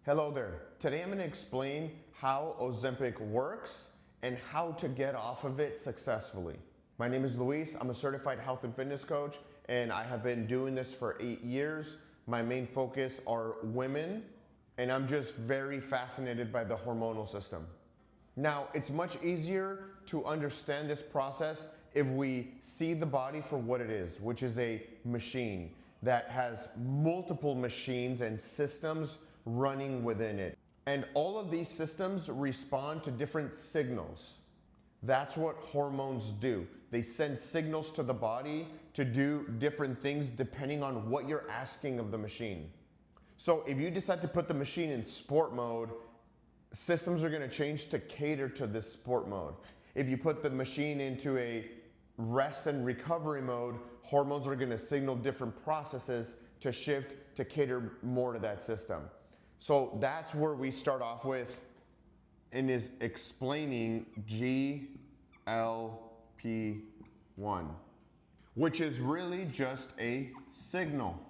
Hello there. Today I'm going to explain how Ozempic works and how to get off of it successfully. My name is Luis. I'm a certified health and fitness coach and I have been doing this for 8 years. My main focus are women and I'm just very fascinated by the hormonal system. Now, it's much easier to understand this process if we see the body for what it is, which is a machine that has multiple machines and systems running within it. And all of these systems respond to different signals. That's what hormones do. They send signals to the body to do different things depending on what you're asking of the machine. So if you decide to put the machine in sport mode, systems are going to change to cater to this sport mode. If you put the machine into a rest and recovery mode, hormones are going to signal different processes to shift to cater more to that system. So that's where we start off with and is explaining GLP-1, which is really just a signal.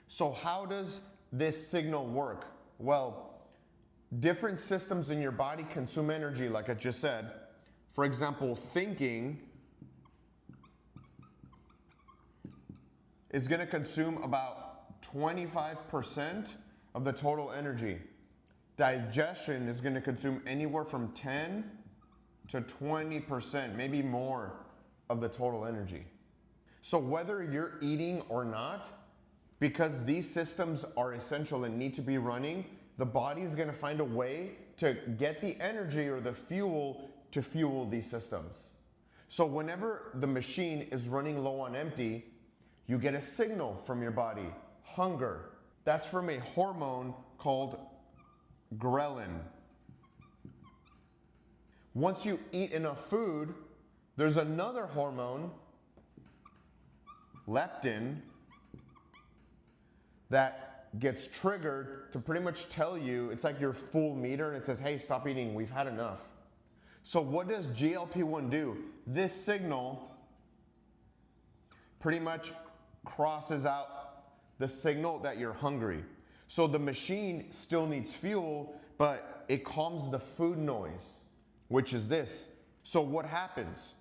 So how does this signal work? Well, different systems in your body consume energy, like I just said. For example, thinking is going to consume about 25% of the total energy. Digestion is going to consume anywhere from 10 to 20%, maybe more, of the total energy. So whether you're eating or not, because these systems are essential and need to be running, the body is going to find a way to get the energy or the fuel to fuel these systems. So whenever the machine is running low on empty, you get a signal from your body, hunger. That's from a hormone called ghrelin. Once you eat enough food, there's another hormone, leptin, that gets triggered to pretty much tell you, it's like your full meter and it says, hey, stop eating, we've had enough. So what does GLP-1 do? This signal pretty much crosses out the signal that you're hungry. So the machine still needs fuel, but it calms the food noise, which is this. So what happens?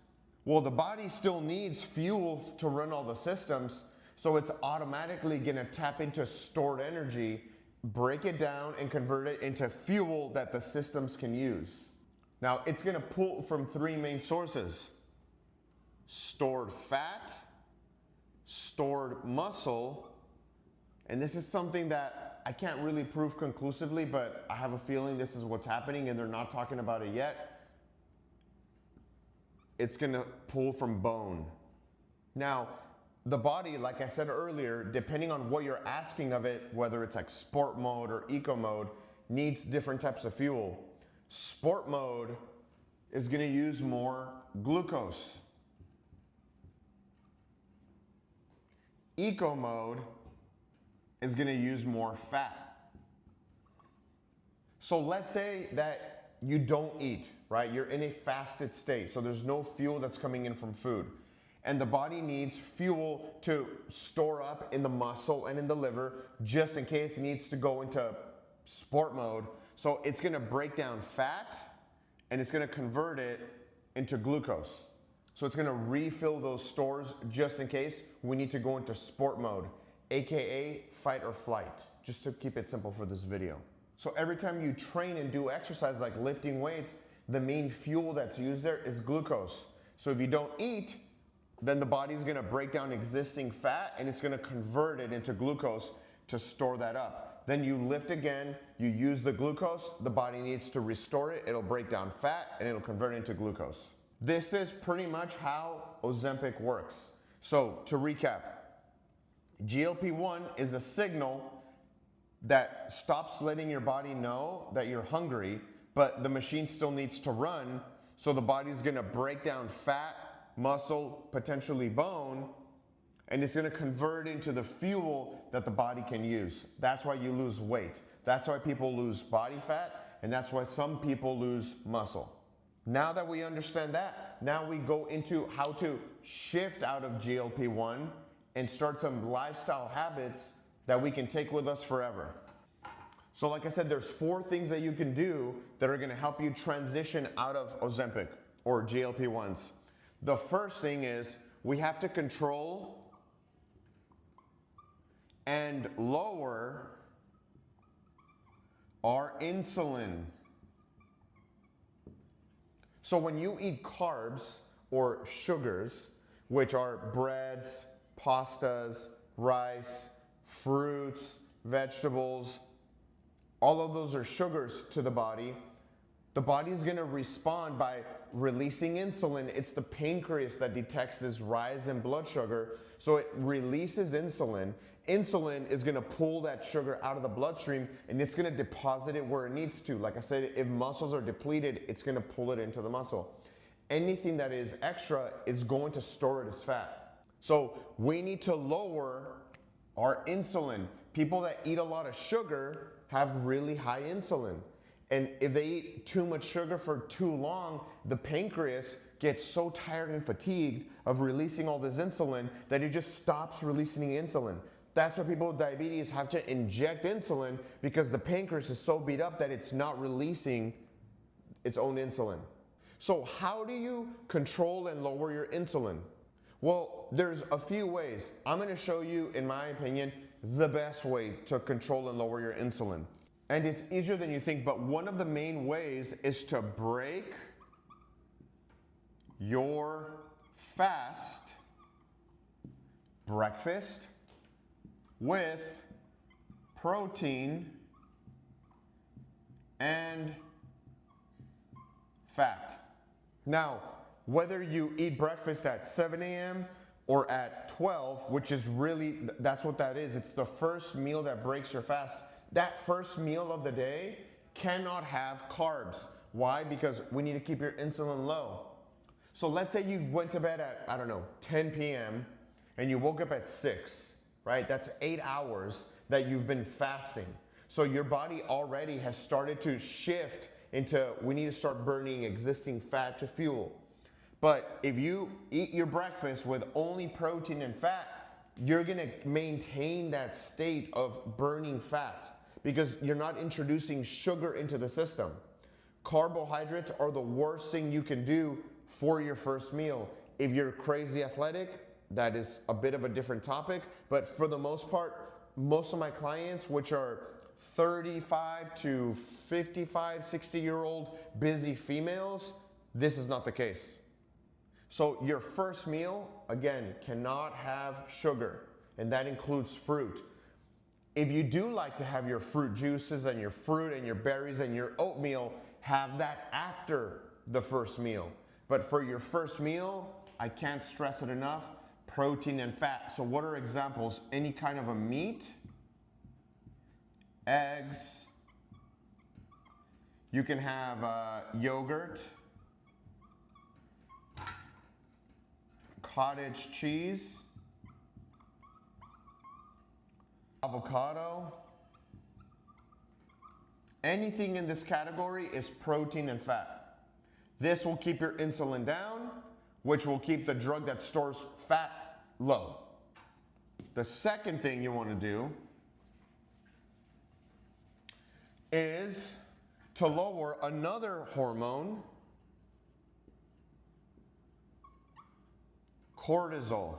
Well, the body still needs fuel to run all the systems, so it's automatically gonna tap into stored energy, break it down and convert it into fuel that the systems can use. Now, it's gonna pull from three main sources: stored fat, stored muscle, and this is something that I can't really prove conclusively, but I have a feeling this is what's happening and they're not talking about it yet. It's gonna pull from bone. Now, the body, like I said earlier, depending on what you're asking of it, whether it's like sport mode or eco mode, needs different types of fuel. Sport mode is gonna use more glucose. Eco mode is going to use more fat. So let's say that you don't eat, right? You're in a fasted state, so there's no fuel that's coming in from food. And the body needs fuel to store up in the muscle and in the liver just in case it needs to go into sport mode. So it's going to break down fat and it's going to convert it into glucose. So it's going to refill those stores just in case we need to go into sport mode, aka fight or flight, just to keep it simple for this video. So every time you train and do exercise like lifting weights, the main fuel that's used there is glucose. So if you don't eat, then the body's gonna break down existing fat and it's gonna convert it into glucose to store that up. Then you lift again, you use the glucose, the body needs to restore it, it'll break down fat and it'll convert it into glucose. This is pretty much how Ozempic works. So to recap, GLP-1 is a signal that stops letting your body know that you're hungry, but the machine still needs to run, so the body's gonna break down fat, muscle, potentially bone, and it's gonna convert into the fuel that the body can use. That's why you lose weight. That's why people lose body fat, and that's why some people lose muscle. Now that we understand that, now we go into how to shift out of GLP-1 and start some lifestyle habits that we can take with us forever. So like I said, there's 4 things that you can do that are gonna help you transition out of Ozempic or GLP-1s. The first thing is we have to control and lower our insulin. So when you eat carbs or sugars, which are breads, pastas, rice, fruits, vegetables, all of those are sugars to the body. The body is going to respond by releasing insulin. It's the pancreas that detects this rise in blood sugar, so it releases insulin. Insulin is going to pull that sugar out of the bloodstream, and it's going to deposit it where it needs to. Like I said, if muscles are depleted, it's going to pull it into the muscle. Anything that is extra is going to store it as fat. So we need to lower our insulin. People that eat a lot of sugar have really high insulin. And if they eat too much sugar for too long, the pancreas gets so tired and fatigued of releasing all this insulin that it just stops releasing insulin. That's why people with diabetes have to inject insulin, because the pancreas is so beat up that it's not releasing its own insulin. So how do you control and lower your insulin? Well, there's a few ways. I'm going to show you, in my opinion, the best way to control and lower your insulin. And it's easier than you think, but one of the main ways is to break your fast breakfast with protein and fat. Now, whether you eat breakfast at 7 a.m. or at 12, which is really, that's what that is. It's the first meal that breaks your fast. That first meal of the day cannot have carbs. Why? Because we need to keep your insulin low. So let's say you went to bed at, I don't know, 10 p.m. and you woke up at 6, right? That's 8 hours that you've been fasting. So your body already has started to shift into, we need to start burning existing fat to fuel. But if you eat your breakfast with only protein and fat, you're gonna maintain that state of burning fat because you're not introducing sugar into the system. Carbohydrates are the worst thing you can do for your first meal. If you're crazy athletic, that is a bit of a different topic, but for the most part, most of my clients, which are 35 to 55, 60-year-old busy females, this is not the case. So your first meal, again, cannot have sugar, and that includes fruit. If you do like to have your fruit juices and your fruit and your berries and your oatmeal, have that after the first meal. But for your first meal, I can't stress it enough, protein and fat. So what are examples? Any kind of a meat, eggs, you can have yogurt, cottage cheese, avocado. Anything in this category is protein and fat. This will keep your insulin down, which will keep the drug that stores fat low. The second thing you want to do is to lower another hormone, cortisol,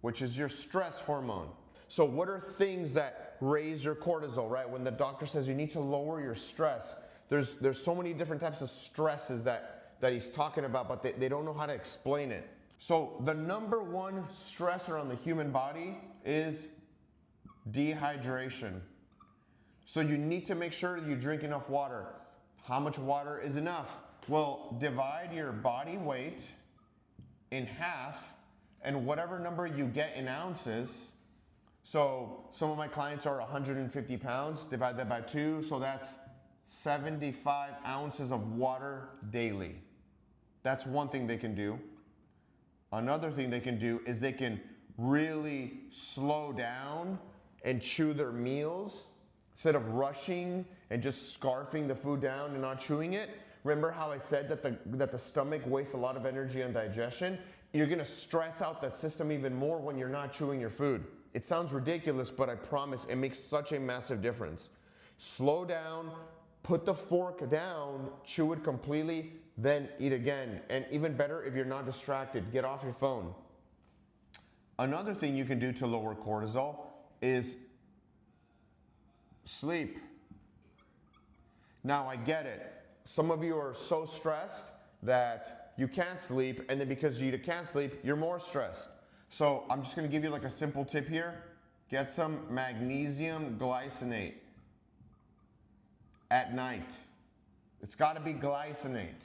which is your stress hormone. So what are things that raise your cortisol, right? When the doctor says you need to lower your stress, there's so many different types of stresses that he's talking about, but they don't know how to explain it. So the number one stressor on the human body is dehydration. So you need to make sure you drink enough water. How much water is enough? Well, divide your body weight in half, and whatever number you get in ounces. So some of my clients are 150 pounds, divide that by 2, so that's 75 ounces of water daily. That's one thing they can do. Another thing they can do is they can really slow down and chew their meals instead of rushing and just scarfing the food down and not chewing it. Remember how I said that the stomach wastes a lot of energy on digestion? You're gonna stress out that system even more when you're not chewing your food. It sounds ridiculous, but I promise it makes such a massive difference. Slow down, put the fork down, chew it completely, then eat again. And even better, if you're not distracted, get off your phone. Another thing you can do to lower cortisol is sleep. Now I get it. Some of you are so stressed that you can't sleep, and then because you can't sleep, you're more stressed. So I'm just gonna give you like a simple tip here. Get some magnesium glycinate at night. It's gotta be glycinate.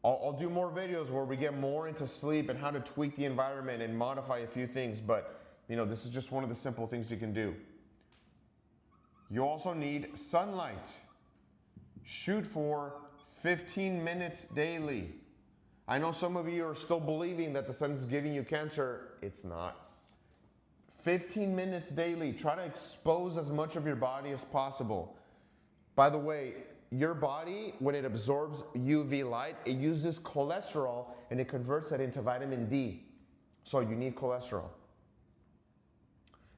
I'll do more videos where we get more into sleep and how to tweak the environment and modify a few things, but this is just one of the simple things you can do. You also need sunlight. Shoot for 15 minutes daily. I know some of you are still believing that the sun is giving you cancer. It's not. 15 minutes daily. Try to expose as much of your body as possible. By the way, your body, when it absorbs UV light, it uses cholesterol and it converts it into vitamin D. So you need cholesterol.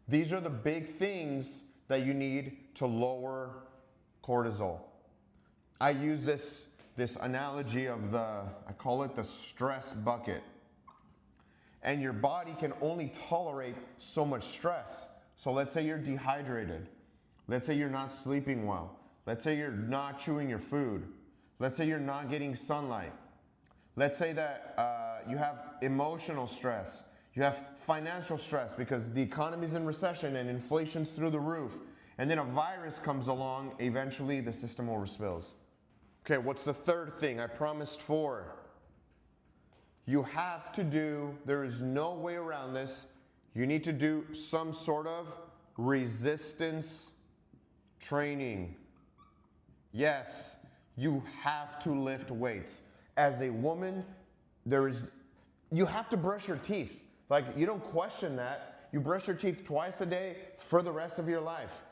These are the big things that you need to lower cortisol. I use this analogy of I call it the stress bucket. And your body can only tolerate so much stress. So let's say you're dehydrated. Let's say you're not sleeping well. Let's say you're not chewing your food. Let's say you're not getting sunlight. Let's say that you have emotional stress. You have financial stress because the economy's in recession and inflation's through the roof. And then a virus comes along, eventually the system overspills. Okay, what's the third thing? I promised 4. You have to do, there is no way around this, you need to do some sort of resistance training. Yes, you have to lift weights. As a woman, you have to brush your teeth. Like, you don't question that. You brush your teeth twice a day for the rest of your life.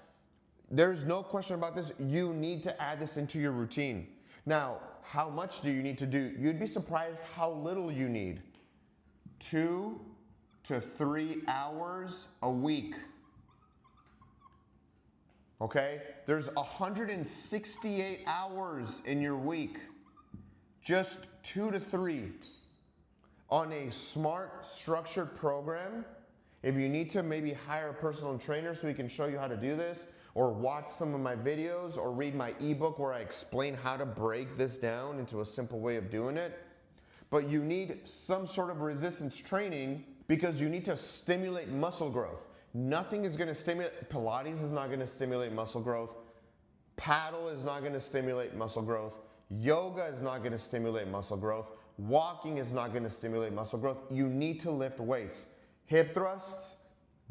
There's no question about this. You need to add this into your routine. Now, how much do you need to do? You'd be surprised how little you need. 2 to 3 hours a week. Okay? There's 168 hours in your week. Just 2 to 3. On a smart, structured program, if you need to maybe hire a personal trainer so he can show you how to do this, or watch some of my videos, or read my ebook where I explain how to break this down into a simple way of doing it. But you need some sort of resistance training because you need to stimulate muscle growth. Nothing is gonna stimulate, Pilates is not gonna stimulate muscle growth. Paddle is not gonna stimulate muscle growth. Yoga is not gonna stimulate muscle growth. Walking is not gonna stimulate muscle growth. You need to lift weights. Hip thrusts,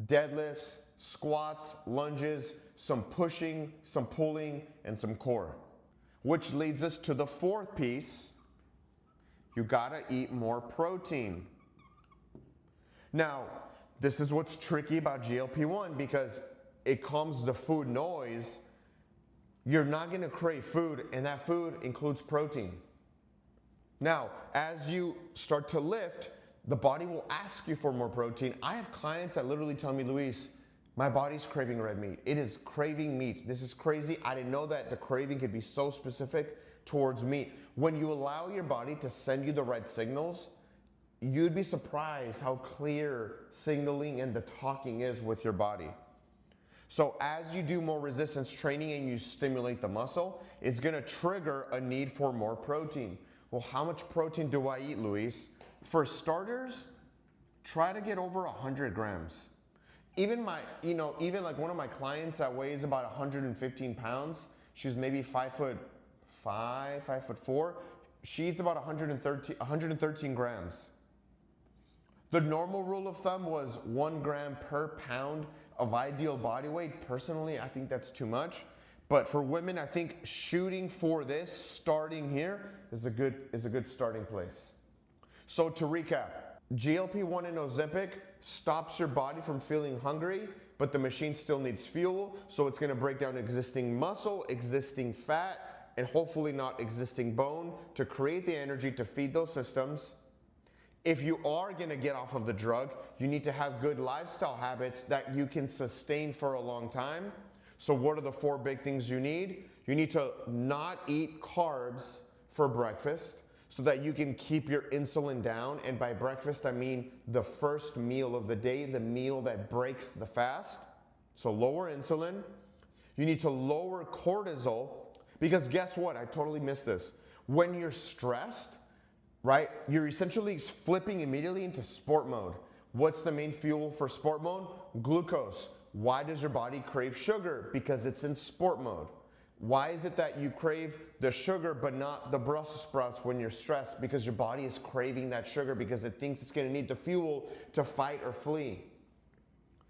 deadlifts, squats, lunges, some pushing, some pulling, and some core. Which leads us to the 4th piece. You gotta eat more protein. Now, this is what's tricky about GLP-1 because it calms the food noise. You're not gonna crave food, and that food includes protein. Now, as you start to lift, the body will ask you for more protein. I have clients that literally tell me, Luis, my body's craving red meat. It is craving meat. This is crazy. I didn't know that the craving could be so specific towards meat. When you allow your body to send you the right signals, you'd be surprised how clear signaling and the talking is with your body. So as you do more resistance training and you stimulate the muscle, it's gonna trigger a need for more protein. Well, how much protein do I eat, Luis? For starters, try to get over 100 grams. Even like one of my clients that weighs about 115 pounds, she's maybe 5'5", 5'4", she eats about 113 grams. The normal rule of thumb was 1 gram per pound of ideal body weight. Personally, I think that's too much. But for women, I think shooting for this, starting here, is a good starting place. So to recap, GLP-1 and Ozempic stops your body from feeling hungry, but the machine still needs fuel, so it's gonna break down existing muscle, existing fat, and hopefully not existing bone to create the energy to feed those systems. If you are gonna get off of the drug, you need to have good lifestyle habits that you can sustain for a long time. So what are the 4 big things you need? You need to not eat carbs for breakfast so that you can keep your insulin down. And by breakfast, I mean the first meal of the day, the meal that breaks the fast. So lower insulin. You need to lower cortisol, because guess what? I totally missed this. When you're stressed, right, you're essentially flipping immediately into sport mode. What's the main fuel for sport mode? Glucose. Why does your body crave sugar? Because it's in sport mode. Why is it that you crave the sugar but not the Brussels sprouts when you're stressed? Because your body is craving that sugar because it thinks it's going to need the fuel to fight or flee.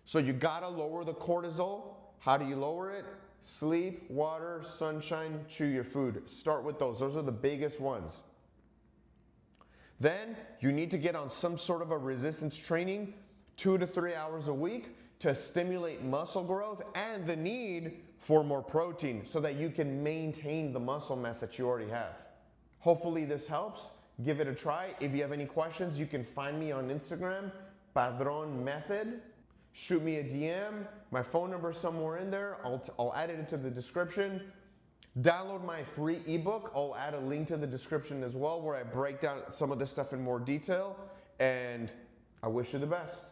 So you got to lower the cortisol. How do you lower it? Sleep, water, sunshine, chew your food. Start with those. Those are the biggest ones. Then you need to get on some sort of a resistance training 2 to 3 hours a week to stimulate muscle growth and the need for more protein so that you can maintain the muscle mass that you already have. Hopefully this helps. Give it a try. If you have any questions, you can find me on Instagram, padrn.method. Shoot me a DM. My phone number is somewhere in there. I'll add it into the description. Download my free ebook. I'll add a link to the description as well where I break down some of this stuff in more detail. And I wish you the best.